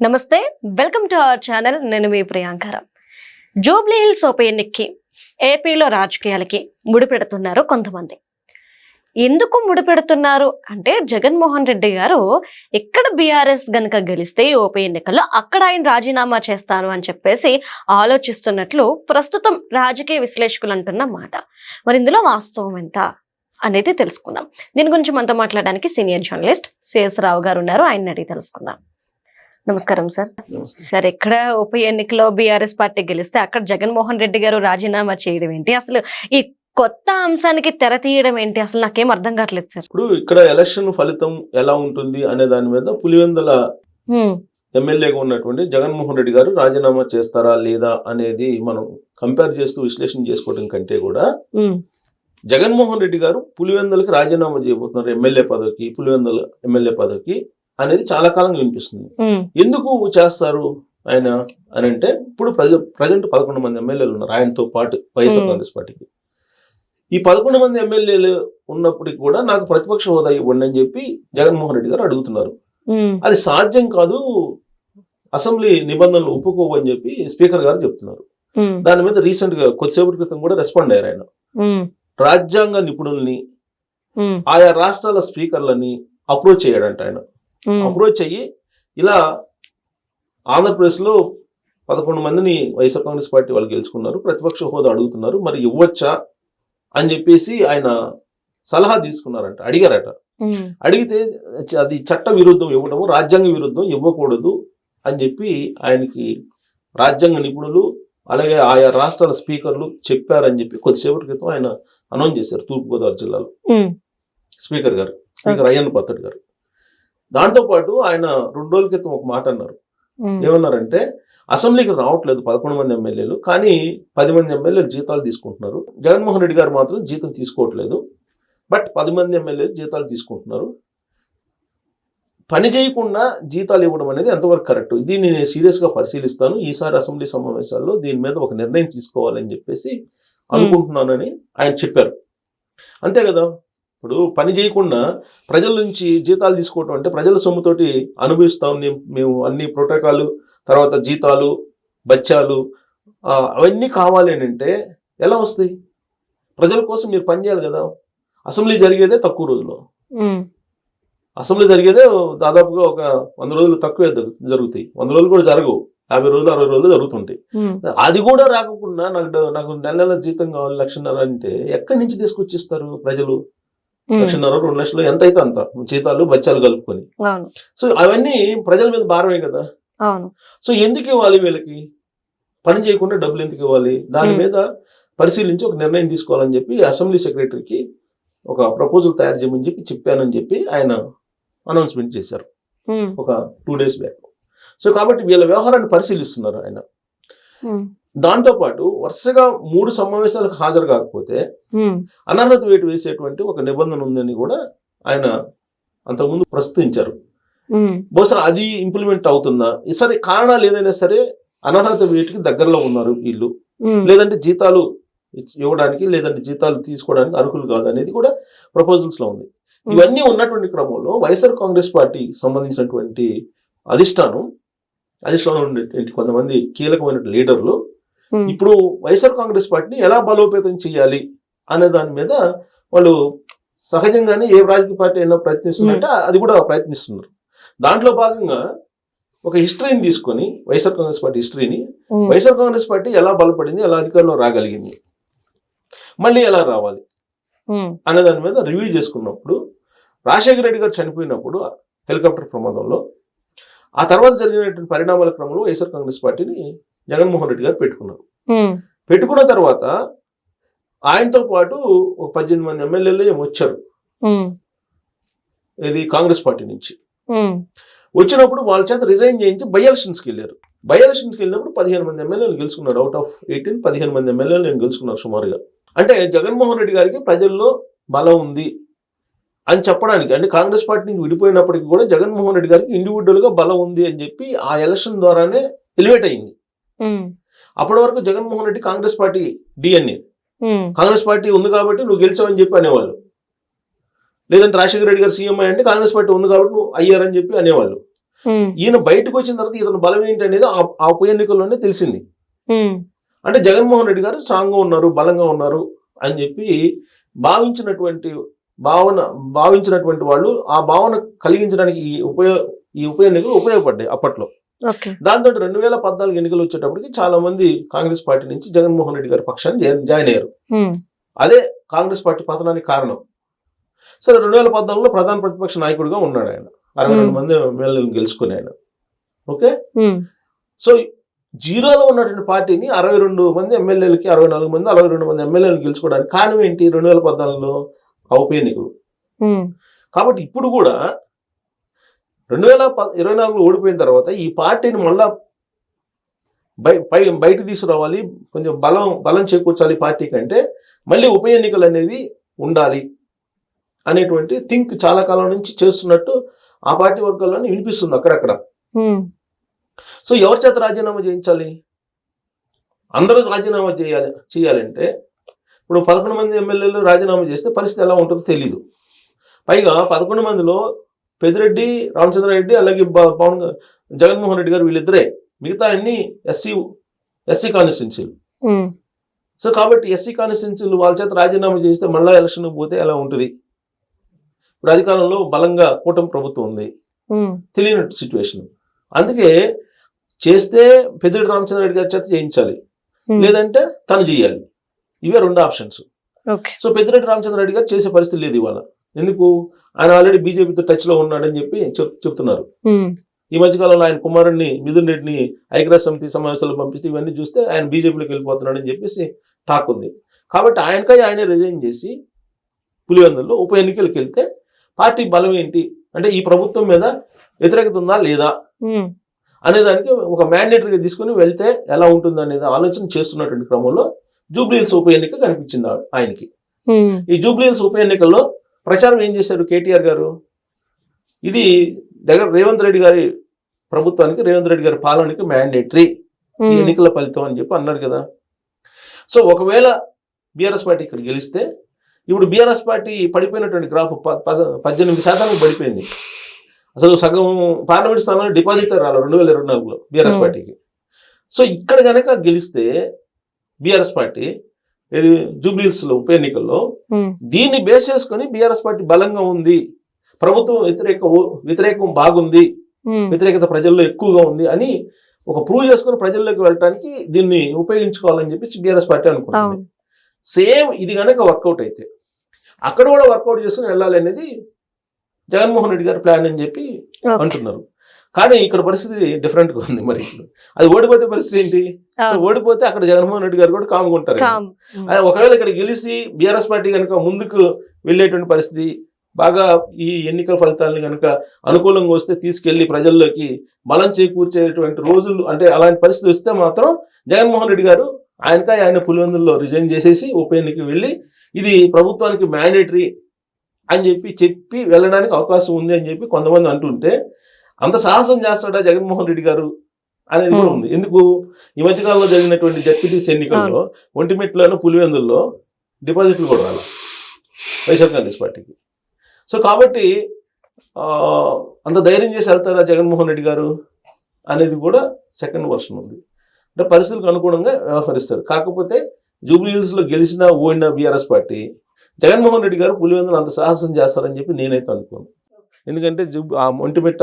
నమస్తే, welcome to our channel. నేను మీ ప్రియాంకర. Jubilee hills ఉప ఎన్నికకి ఏపీలో రాజకీయాలకి ముడిపెడుతున్నారు కొంతమంది. ఎందుకు ముడిపెడుతున్నారు అంటే, జగన్మోహన్ రెడ్డి గారు ఎక్కడ బీఆర్ఎస్ గనక గెలిస్తే ఈ ఉప ఎన్నికల్లో అక్కడ ఆయన రాజీనామా చేస్తాను అని చెప్పేసి ఆలోచిస్తున్నట్లు ప్రస్తుతం రాజకీయ విశ్లేషకులు అంటున్న మాట. మరి ఇందులో వాస్తవం ఎంత అనేది తెలుసుకుందాం. దీని గురించి మనతో మాట్లాడడానికి సీనియర్ జర్నలిస్ట్ సిఎస్ రావు గారు ఉన్నారు. ఆయన్ని అడిగి తెలుసుకుందాం. నమస్కారం సార్. సార్, ఎక్కడ ఉప ఎన్నికలో బీఆర్ఎస్ పార్టీ గెలిస్తే అక్కడ జగన్మోహన్ రెడ్డి గారు రాజీనామా చేయడం ఏంటి? అసలు ఈ కొత్త అంశానికి తెర తీయడం ఏంటి? అసలు నాకేం అర్థం కావట్లేదు సార్. ఇప్పుడు ఇక్కడ ఎలక్షన్ ఫలితం ఎలా ఉంటుంది అనే దాని మీద పులివెందుల ఎమ్మెల్యేగా ఉన్నటువంటి జగన్మోహన్ రెడ్డి గారు రాజీనామా చేస్తారా లేదా అనేది మనం కంపేర్ చేస్తూ విశ్లేషణ చేసుకోవడం కంటే కూడా జగన్మోహన్ రెడ్డి గారు పులివెందులకి రాజీనామా చేయబోతున్నారు ఎమ్మెల్యే పదవికి, పులివెందుల ఎమ్మెల్యే పదవికి అనేది చాలా కాలంగా వినిపిస్తుంది. ఎందుకు చేస్తారు ఆయన అని అంటే, ఇప్పుడు ప్రజెంట్ 11 మంది ఎమ్మెల్యేలు ఉన్నారు ఆయనతో పాటు వైఎస్ఆర్ కాంగ్రెస్ పార్టీకి. ఈ 11 మంది ఎమ్మెల్యేలు ఉన్నప్పటికీ కూడా నాకు ప్రతిపక్ష హోదా ఇవ్వండి అని చెప్పి జగన్మోహన్ రెడ్డి గారు అడుగుతున్నారు. అది సాధ్యం కాదు, అసెంబ్లీ నిబంధనలు ఒప్పుకోవు అని చెప్పి స్పీకర్ గారు చెప్తున్నారు. దాని మీద రీసెంట్ గా కొద్దిసేపటి క్రితం కూడా రెస్పాండ్ అయ్యారు ఆయన. రాజ్యాంగ నిపుణుల్ని, ఆయా రాష్ట్రాల స్పీకర్లని అప్రోచ్ చేయడంట ఆయన. అప్రోచ్ అయ్యి ఇలా ఆంధ్రప్రదేశ్ లో 11 మందిని వైఎస్ఆర్ కాంగ్రెస్ పార్టీ వాళ్ళు గెలుచుకున్నారు, ప్రతిపక్ష హోదా అడుగుతున్నారు, మరి ఇవ్వచ్చా అని చెప్పేసి ఆయన సలహా తీసుకున్నారంట, అడిగారట. అడిగితే అది చట్ట విరుద్ధం ఇవ్వడము, రాజ్యాంగ విరుద్ధం, ఇవ్వకూడదు అని చెప్పి ఆయనకి రాజ్యాంగ నిపుణులు అలాగే ఆయా రాష్ట్రాల స్పీకర్లు చెప్పారని చెప్పి కొద్దిసేపటి క్రితం ఆయన అనౌన్స్ చేశారు తూర్పుగోదావరి జిల్లాలో స్పీకర్ అయ్యన్న పాత్రుడు గారు. దాంతోపాటు ఆయన 2 రోజుల క్రితం ఒక మాట అన్నారు. ఏమన్నారంటే, అసెంబ్లీకి రావట్లేదు 11 మంది ఎమ్మెల్యేలు, కానీ 10 మంది ఎమ్మెల్యేలు జీతాలు తీసుకుంటున్నారు. జగన్మోహన్ రెడ్డి గారు మాత్రం జీతం తీసుకోవట్లేదు, బట్ 10 మంది ఎమ్మెల్యేలు జీతాలు తీసుకుంటున్నారు. పని చేయకుండా జీతాలు ఇవ్వడం అనేది ఎంతవరకు కరెక్ట్? దీన్ని నేను సీరియస్గా పరిశీలిస్తాను, ఈసారి అసెంబ్లీ సమావేశాల్లో దీని మీద ఒక నిర్ణయం తీసుకోవాలని చెప్పేసి అనుకుంటున్నానని ఆయన చెప్పారు. అంతే కదా, ఇప్పుడు పని చేయకుండా ప్రజల నుంచి జీతాలు తీసుకోవటం అంటే ప్రజల సొమ్ముతోటి అనుభవిస్తాం మేము, అన్ని ప్రోటోకాల్, తర్వాత జీతాలు, బత్యాలు అవన్నీ కావాలి అని అంటే ఎలా వస్తాయి? ప్రజల కోసం మీరు పని చేయాలి కదా. అసెంబ్లీ జరిగేదే తక్కువ రోజుల్లో, అసెంబ్లీ జరిగేదే దాదాపుగా ఒక 100 రోజులు తక్కువే జరుగుతాయి. 100 రోజులు కూడా జరగవు, 50 రోజులు 60 రోజులు జరుగుతుంటాయి. అది కూడా రాకుండా నాకు నెల జీతం కావాలి 1,50,000 అంటే ఎక్కడి నుంచి తీసుకొచ్చిస్తారు ప్రజలు? 1,50,000 2 లక్షలు ఎంత అయితే అంత జీతాలు బత్యాలు కలుపుకొని. సో అవన్నీ ప్రజల మీద భారమే కదా. సో ఎందుకు ఇవ్వాలి వీళ్ళకి? పని చేయకుండా డబ్బులు ఎందుకు ఇవ్వాలి? దాని మీద పరిశీలించి ఒక నిర్ణయం తీసుకోవాలని చెప్పి అసెంబ్లీ సెక్రటరీకి ఒక ప్రపోజల్ తయారు చేయమని చెప్పానని చెప్పి ఆయన అనౌన్స్మెంట్ చేశారు ఒక 2 days బ్యాక్. సో కాబట్టి వీళ్ళ వ్యవహారాన్ని పరిశీలిస్తున్నారు ఆయన. దాంతోపాటు వరుసగా 3 సమావేశాలకు హాజరు కాకపోతే అనర్హత వేటు వేసేటువంటి ఒక నిబంధన ఉందని కూడా ఆయన అంతకుముందు ప్రస్తుతించారు. బహుశా అది ఇంప్లిమెంట్ అవుతుందా? సరే, కారణాలు ఏదైనా సరే అనర్హత వేటుకి దగ్గరలో ఉన్నారు వీళ్ళు, లేదంటే జీతాలు ఇవ్వడానికి లేదంటే జీతాలు తీసుకోవడానికి అర్హులు కాదు అనేది కూడా ప్రపోజల్స్ లో ఉంది. ఇవన్నీ ఉన్నటువంటి క్రమంలో వైఎస్ఆర్ కాంగ్రెస్ పార్టీ సంబంధించినటువంటి అధిష్టానం ఉండేటువంటి కొంతమంది కీలకమైన లీడర్లు ఇప్పుడు వైఎస్ఆర్ కాంగ్రెస్ పార్టీని ఎలా బలోపేతం చేయాలి అనే దాని మీద వాళ్ళు సహజంగానే ఏ రాజకీయ పార్టీ అయినా ప్రయత్నిస్తున్నారంటే అది కూడా ప్రయత్నిస్తున్నారు. దాంట్లో భాగంగా ఒక హిస్టరీని తీసుకొని వైఎస్ఆర్ కాంగ్రెస్ పార్టీ హిస్టరీని, వైఎస్ఆర్ కాంగ్రెస్ పార్టీ ఎలా బలపడింది, ఎలా అధికారంలో రాగలిగింది, మళ్ళీ ఎలా రావాలి అనే దాని మీద రివ్యూ చేసుకున్నప్పుడు రాజశేఖర రెడ్డి గారు చనిపోయినప్పుడు హెలికాప్టర్ ప్రమాదంలో ఆ తర్వాత జరిగినటువంటి పరిణామాల క్రమంలో వైఎస్ఆర్ కాంగ్రెస్ పార్టీని జగన్మోహన్ రెడ్డి గారు పెట్టుకున్న తర్వాత ఆయనతో పాటు ఒక 18 మంది ఎమ్మెల్యేలు వచ్చారు ఇది కాంగ్రెస్ పార్టీ నుంచి. వచ్చినప్పుడు వాళ్ళ చేత రిజైన్ చేయించి బై ఎలక్షన్స్కి వెళ్ళారు. బై ఎలక్షన్స్కి వెళ్ళినప్పుడు 15 మంది ఎమ్మెల్యేలు గెలుచుకున్నారు. అవుట్ ఆఫ్ 18 15 మంది ఎమ్మెల్యేలు గెలుచుకున్నారు సుమారుగా. అంటే జగన్మోహన్ రెడ్డి గారికి ప్రజల్లో బలం ఉంది అని చెప్పడానికి, అంటే కాంగ్రెస్ పార్టీ నుంచి విడిపోయినప్పటికీ కూడా జగన్మోహన్ రెడ్డి గారికి ఇండివిజువల్ గా బలం ఉంది అని చెప్పి ఆ ఎలక్షన్ ద్వారానే ఎలివేట్ అయింది. అప్పటి వరకు Jaganmohan Reddy Congress party DNA, Congress party ఉంది కాబట్టి నువ్వు గెలిచావని చెప్పి అనేవాళ్ళు. లేదంటే రాజశేఖర రెడ్డి గారు సీఎం అంటే కాంగ్రెస్ పార్టీ ఉంది కాబట్టి నువ్వు అయ్యారని చెప్పి అనేవాళ్ళు. ఈయన బయటకు వచ్చిన తర్వాత ఇతను బలం ఏంటి అనేది ఆ ఉప ఎన్నికల్లోనే తెలిసింది. అంటే జగన్మోహన్ రెడ్డి గారు స్ట్రాంగ్గా ఉన్నారు, బలంగా ఉన్నారు అని చెప్పి భావించినటువంటి వాళ్ళు ఆ భావన కలిగించడానికి ఈ ఉప ఎన్నికలు ఉపయోగపడ్డాయి అప్పట్లో. దాంతో 2014 ఎన్నికలు వచ్చేటప్పటికి చాలా మంది కాంగ్రెస్ పార్టీ నుంచి జగన్మోహన్ రెడ్డి గారి పక్షాన్ని జాయిన్ అయ్యారు. అదే కాంగ్రెస్ పార్టీ పతనానికి కారణం. సరే, 2014లో ప్రధాన ప్రతిపక్ష నాయకుడిగా ఉన్నాడు ఆయన, 62 మంది ఎమ్మెల్యేలను గెలుచుకుని ఆయన. ఓకే, సో జీరోలో ఉన్నటువంటి పార్టీని 62 మంది ఎమ్మెల్యేలకి 64 మంది 62 మంది ఎమ్మెల్యేలను గెలుచుకోవడానికి కారణం ఏంటి? 2014లో ఆ ఉప ఎన్నికలు. కాబట్టి ఇప్పుడు కూడా 2024లో ఓడిపోయిన తర్వాత ఈ పార్టీని మళ్ళా బయట తీసుకురావాలి, కొంచెం బలం చేకూర్చాలి పార్టీ కంటే, మళ్ళీ ఉప ఎన్నికలు అనేవి ఉండాలి అనేటువంటి థింక్ చాలా కాలం నుంచి చేస్తున్నట్టు ఆ పార్టీ వర్గాల్లోనే వినిపిస్తుంది అక్కడక్కడ. సో ఎవరి చేత రాజీనామా చేయించాలి? అందరూ రాజీనామా చేయాలంటే ఇప్పుడు 11 మంది ఎమ్మెల్యేలు రాజీనామా చేస్తే పరిస్థితి ఎలా ఉంటుందో తెలీదు. పైగా 11 మందిలో పెద్దిరెడ్డి, రామచంద్రారెడ్డి, అలాగే జగన్మోహన్ రెడ్డి గారు వీళ్ళిద్దరే, మిగతా అన్ని ఎస్సీ కాన్స్టిట్యున్సీలు. సో కాబట్టి ఎస్సీ కాన్స్టిట్యున్సీలు వాళ్ళ చేత రాజీనామా చేస్తే మళ్ళీ ఎలక్షన్ పోతే ఎలా ఉంటుంది? ఇప్పుడు అధికారంలో బలంగా కూటమి ప్రభుత్వం ఉంది, తెలియని సిచ్యువేషన్. అందుకే చేస్తే పెద్దిరెడ్డి రామచంద్రారెడ్డి గారి చేత చేయించాలి, లేదంటే తను చేయాలి. ఇవే 2 ఆప్షన్స్. సో పెద్దిరెడ్డి రామచంద్రారెడ్డి గారు చేసే పరిస్థితి లేదు ఇవాళ. ఎందుకు? ఆయన ఆల్రెడీ బీజేపీతో టచ్ లో ఉన్నాడని చెప్పి చెప్తున్నారు. ఈ మధ్యకాలంలో ఆయన కుమారుడిని మిథున్ రెడ్డిని ఐక్యరాజ్య సమితి సమావేశాలు పంపిస్తే ఇవన్నీ చూస్తే ఆయన బీజేపీలోకి వెళ్ళిపోతున్నాడని చెప్పేసి టాక్ ఉంది. కాబట్టి ఆయనే రిజైన్ చేసి పులివెందుల్లో ఉప ఎన్నికలకు వెళ్తే పార్టీ బలం ఏంటి అంటే ఈ ప్రభుత్వం మీద వ్యతిరేకత ఉందా లేదా అనేదానికి ఒక మ్యాండేటరీగా తీసుకుని వెళ్తే ఎలా ఉంటుంది అనేది ఆలోచన చేస్తున్నటువంటి క్రమంలో జూబ్లీహిల్స్ ఉప ఎన్నిక కనిపించింది ఆయనకి. ఈ జూబ్లీహిల్స్ ఉప ఎన్నికల్లో ప్రచారం ఏం చేశారు కేటీఆర్ గారు? ఇది రేవంత్ రెడ్డి గారి ప్రభుత్వానికి, రేవంత్ రెడ్డి గారి పాలనకి మ్యాండేటరీ ఈ ఎన్నికల ఫలితం అని చెప్పి అన్నారు కదా. సో ఒకవేళ బీఆర్ఎస్ పార్టీ ఇక్కడ గెలిస్తే, ఇప్పుడు బీఆర్ఎస్ పార్టీ పడిపోయినటువంటి గ్రాఫ్ 18% పడిపోయింది. అసలు సగం పార్లమెంట్ స్థానంలో డిపాజిటర్ రాలి 2024లో బీఆర్ఎస్ పార్టీకి. సో ఇక్కడ కనుక గెలిస్తే బీఆర్ఎస్ పార్టీ జూబ్లీహిల్స్లో ఉప ఎన్నికల్లో దీన్ని బేస్ చేసుకుని బీఆర్ఎస్ పార్టీ బలంగా ఉంది, ప్రభుత్వం వ్యతిరేకం బాగుంది, వ్యతిరేకత ప్రజల్లో ఎక్కువగా ఉంది అని ఒక ప్రూవ్ చేసుకుని ప్రజల్లోకి వెళ్ళడానికి దీన్ని ఉపయోగించుకోవాలని చెప్పి బీఆర్ఎస్ పార్టీ అనుకుంటుంది. సేమ్ ఇది కనుక వర్కౌట్ అయితే అక్కడ కూడా వర్కౌట్ చేసుకుని వెళ్ళాలి అనేది జగన్మోహన్ రెడ్డి గారి ప్లాన్ అని చెప్పి అంటున్నారు. కానీ ఇక్కడ పరిస్థితి డిఫరెంట్ గా ఉంది. మరి అది ఓడిపోతే పరిస్థితి ఏంటి? సో ఓడిపోతే అక్కడ జగన్మోహన్ రెడ్డి గారు కూడా కామ్గా ఉంటారు. ఒకవేళ ఇక్కడ గెలిచి బీఆర్ఎస్ పార్టీ కనుక ముందుకు వెళ్ళేటువంటి పరిస్థితి, బాగా ఈ ఎన్నికల ఫలితాలను కనుక అనుకూలంగా వస్తే తీసుకెళ్లి ప్రజల్లోకి బలం చేకూర్చేటువంటి రోజులు, అంటే అలాంటి పరిస్థితి వస్తే మాత్రం జగన్మోహన్ రెడ్డి గారు ఆయన పులివెందుల్లో రిజైన్ చేసేసి ఉప ఎన్నికకి వెళ్ళి ఇది ప్రభుత్వానికి మ్యాండేటరీ అని చెప్పి వెళ్ళడానికి అవకాశం ఉంది అని చెప్పి కొంతమంది అంటుంటే, అంత సాహసం చేస్తాడా జగన్మోహన్ రెడ్డి గారు అనేది కూడా ఉంది. ఎందుకు? ఈ మధ్యకాలంలో జరిగినటువంటి జడ్పీటీసీ ఎన్నికల్లో ఒంటిమిట్లోనూ పులివెందుల్లో డిపాజిట్లు కూడా రాలి వైఎస్ఆర్ కాంగ్రెస్ పార్టీకి. సో కాబట్టి అంత ధైర్యం చేసి వెళ్తారా జగన్మోహన్ రెడ్డి గారు అనేది కూడా సెకండ్ వర్షన్ ఉంది. అంటే పరిస్థితులకు అనుగుణంగా వ్యవహరిస్తారు. కాకపోతే జూబ్లీహిల్స్లో గెలిచినా ఓడినా బీఆర్ఎస్ పార్టీ, జగన్మోహన్ రెడ్డి గారు పులివెందులు అంత సాహసం చేస్తారని చెప్పి నేనైతే అనుకోను. ఎందుకంటే ఒంటిమిట్ట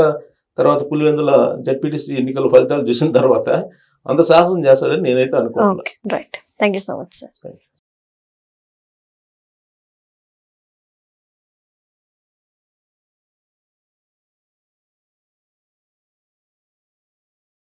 తర్వాత పులివెందుల జడ్పీటీసీ ఎన్నికల ఫలితాలు చూసిన తర్వాత అంత సాహసం చేస్తారని నేనైతే అనుకోను. Right, thank you so much sir.